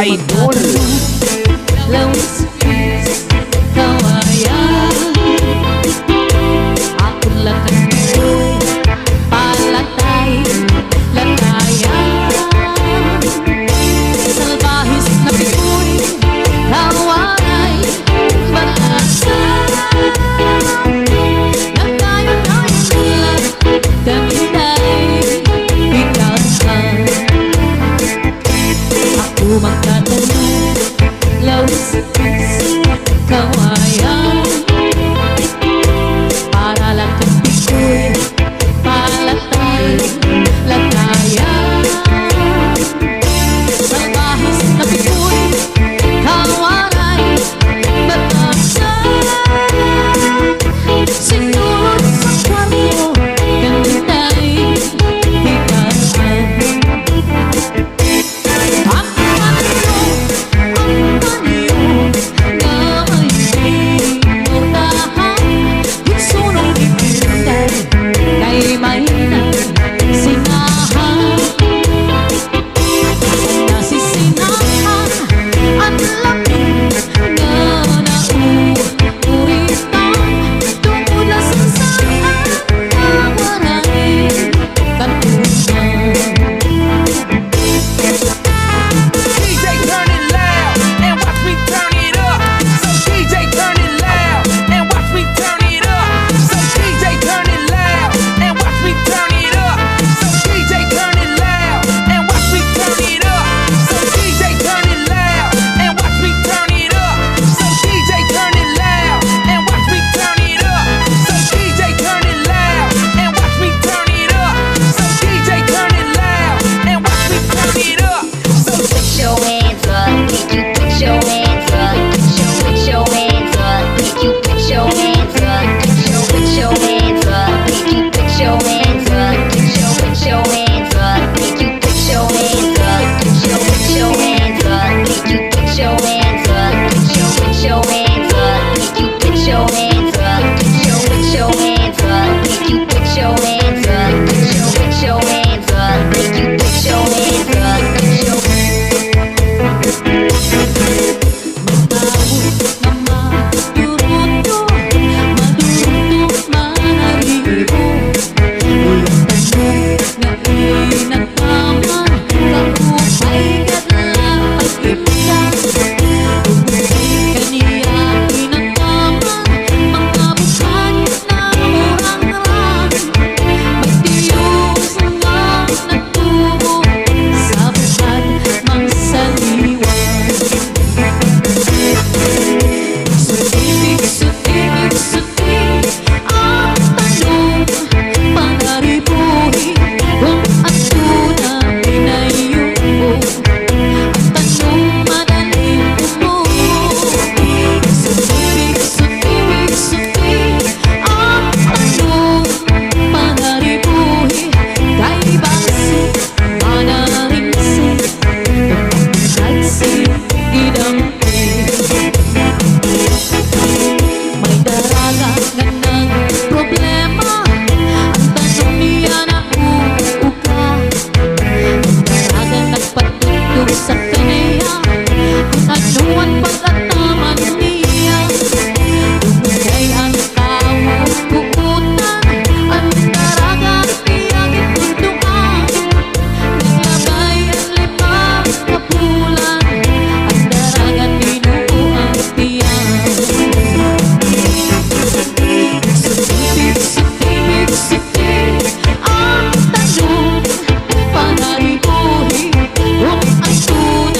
idol. Lawis kawayan ako lakas ko'y palatay lakayan salbahis na piko'y kawaray batasan nagkayo-kayo damintay ikasan ako magtatanong lawis kawayan para lang piko'y palatay lakayan salbahis na piko'y kawaray batasan siguro sa kwarto ganditay hikasan ang panalo ang panyo na may pinurahan yung sunong ipintay kay may sinahan nasisinahan at lamig na nauritan tumulas saan kawaray katunan DJ turn it loud and watch me turn it up. So DJ turn it loud and watch me turn it up. So DJ turn it loud and watch me turn it up. So DJ turn it loud and watch me turn it up. So DJ turn it loud and watch me turn it up. So DJ turn it loud and watch me turn it up. So DJ turn it loud and watch me turn it up. So DJ turn it loud and watch me turn it up. So Put your hands up, make you put your hands up, put your hands up, make you put your hands up, put your hands up, make you put your hands up, put your hands up, make you put your hands up, put your hands up, make you put your hands up, put your hands up, make you put your hands up, put your hands up, make you put your hands up, put your hands up, make you put your hands up, matawid na maduruto maduruto manaribo ulang tanong nga inagpaman kaupay kadlang pag-ibig kaniya inagpaman mga bukan na murang-rang magtiyos lang nagtubo sa bukan mang saliwan Sutik ang tanong panaribuhi kung ato na pinayuko ang tanong madaling umuwi Sutik ang tanong panaribuhi kay basi manaringsi kasi idampi may daraga nga ng problema ang tanong niya na uuka ang daraga nagpatutog sa kaniya kung ano ang pagkataman niya dumugay ang tao kukutan ang daraga tiyang itunduan naglabay ang limang kapulan ang daraga tinuang tiyang Sutik ang tanong panaribuhi kung ato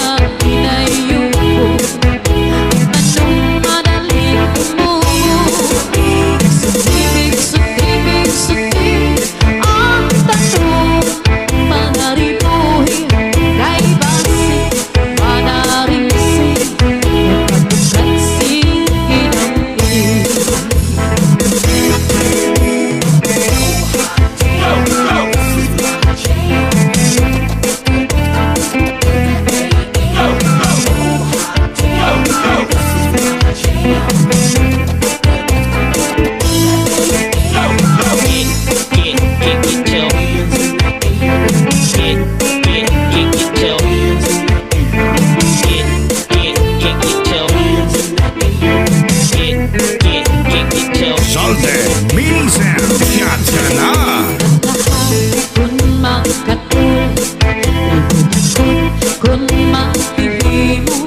Kung makihimo,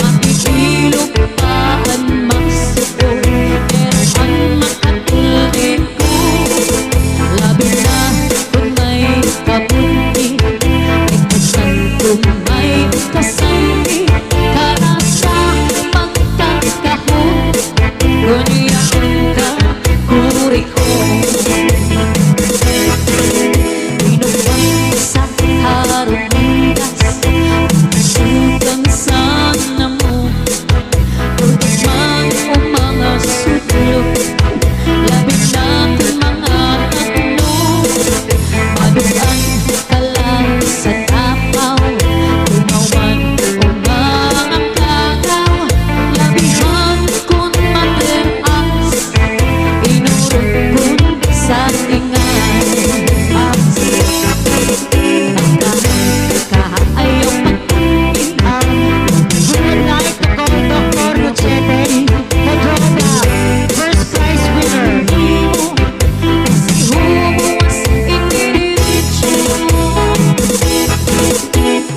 makihilog paan magsuko, pero ang makatulid ko, labi na kung may kabuti, ay kasal kung may kasangi, para sa pagkakahon, kunyaon ka, kuri ko. Inuban sa harundas, sugang sana mo, tutok man o mga sutlog, labi na kung mga tatlo, maduan ka lang sa tapaw, tumawan o mga kagaw, labihan kung mateas, inurog kung sa tingan. Ayaw pagpuntihan, We would like to call Dr. Luchete to draw the first prize winner. si humuwas iniritso.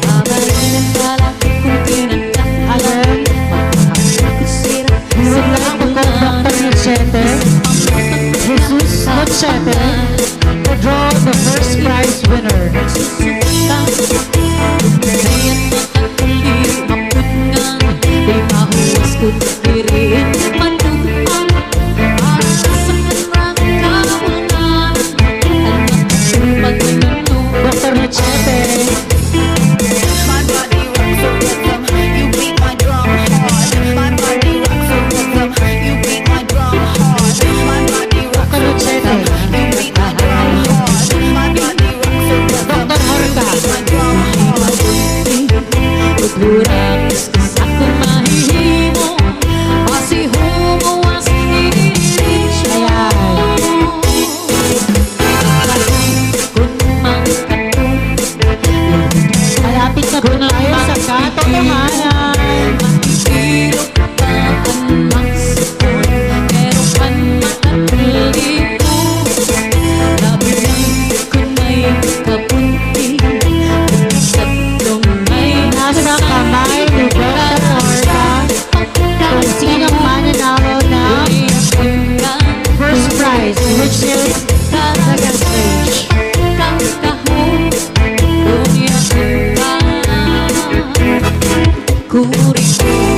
Babayin pala kung pinagkakalan, magkakasira We would like to call Dr. Luchete, Jesus Luchete, to draw the first prize winner. susukan. Kaya't makatuloy mapungan, di mahuwas kung diriin manugan. Para sa kanrang kawalan, ang makasupag na nunong. Dr. Luchete, My body rocks a rhythm, you beat my drum hard. My body rocks a rhythm, you beat my drum hard. My body rocks a rhythm, you beat my drum hard. My body rocks a rhythm, Dr. Horta, my drum hard. Paglurakis ka sa kung mahihimo, kasi humuwas iniritso. Kung mangkatong, malapit na po tayo sa katotohanan. makikilog pa ang magsipon, pero ang makatuloy ko, labi lang kung may kabunti, at tatlong may Nasa kamay ni Dr. Horta kung sino mananalo ng first prize, which is second stage. Kuri ko